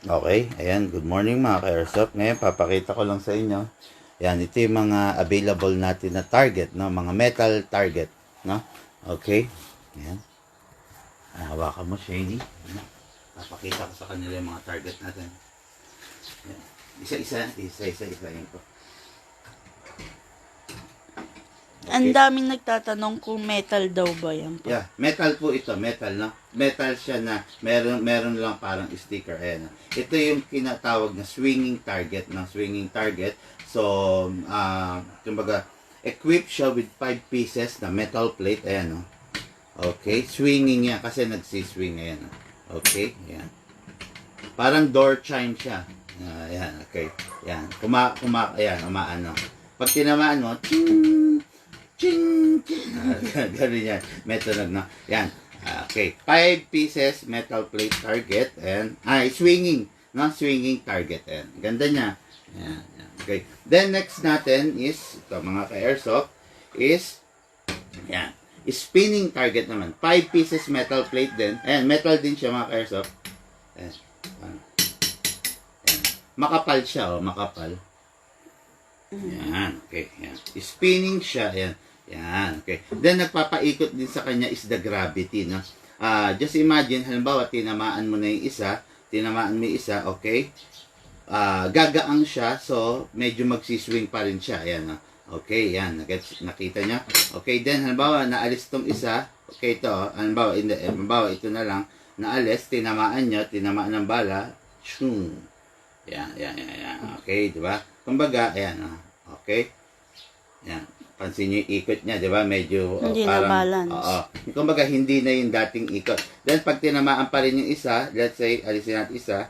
Okay, ayan, good morning mga ka-airsoft. Ngayon, papakita ko lang sa inyo. Ayan, ito yung mga available natin na target, no? Mga metal target, no? Okay, ayan. Hawakan mo, Shady. Papakita ko sa kanila yung mga target natin. Ayan. Isa-isa yun po. Ang daming nagtatanong kung metal daw ba yan po. Yeah, metal po ito, metal, no? Metal siya na meron lang parang sticker. Ayan. Ito yung kinatawag na swinging target, no? Swinging target. So, kumbaga, equipped siya with 5 pieces na metal plate. Ayan, no? Okay, swinging niya kasi nagsiswing. Ayan, no? Okay, ayan. Parang door chime siya. Ayan, okay. Ayan, ayan, umaano. Pag tinamaan mo, ching, ching, ching. Gano'n yan. Metal na. Yan. Okay. 5 pieces metal plate target and swinging. No? Swinging target. Ayan. Ganda niya. Yan. Okay. Then next natin is, ito mga ka-airsoft, is, yan. Spinning target naman. 5 pieces metal plate din. Ayan. Metal din siya mga ka-airsoft. Ayan. Ayan. Makapal siya. Oh. Makapal. Yan. Okay. Yan. Spinning siya. Yan. Yan, okay. Then, nagpapaikot din sa kanya is the gravity, no? Just imagine, halimbawa, tinamaan mo na yung isa, okay? Gagaang siya, so, medyo magsiswing pa rin siya. Ayan, no? Okay, yan. Nakita niya? Okay, then, halimbawa, naalis tong isa, okay, ito, halimbawa, ito na lang, naalis, tinamaan ng bala, shung. Yan. Okay, di ba? Kumbaga, ayan, okay? Yan. Pansin nyo yung ikot niya, di ba? Medyo hindi parang, na balance. Kumbaga, hindi na yung dating ikot. Then, pag tinamaan pa rin yung isa, let's say, alisin natin isa.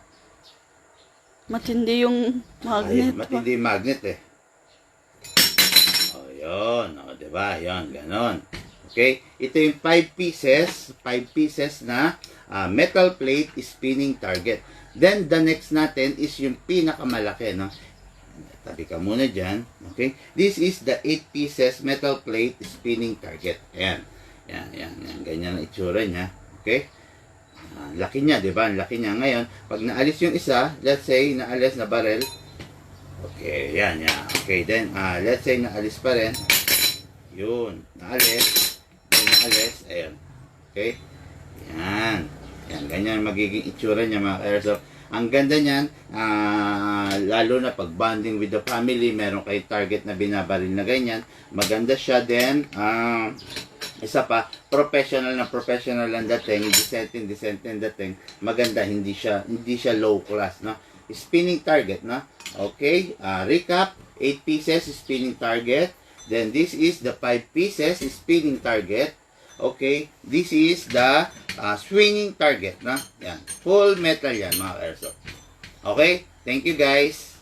Matindi yung magnet. Matindi yung magnet eh. Yun. Di ba? Yun, ganon. Okay? Ito yung 5 pieces na metal plate spinning target. Then, the next natin is yung pinakamalaki, no? Tabi ka muna dyan. Okay? This is the 8 pieces metal plate spinning target. Ayan. Yan. Ganyan ang itsura niya. Okay? Laki niya, di ba? Laki niya. Ngayon, pag naalis yung isa, let's say, naalis na barrel. Okay, yan. Okay, then, let's say, naalis pa rin. Yun. Naalis. Ayan. Okay? Yan. Ganyan magiging itsura niya, mga airsoft. Ang ganda niyan, lalo na pag bonding with the family, meron kayong target na binabaril na ganyan. Maganda siya din. Isa pa, professional ang dating, decent ang dating. Maganda, hindi siya low class, no? Spinning target, no? Okay, recap, 8 pieces spinning target. Then this is the 5 pieces spinning target. Okay, this is the swinging target, na? Yan. Full metal yan, mga airsoft. Okay, thank you guys.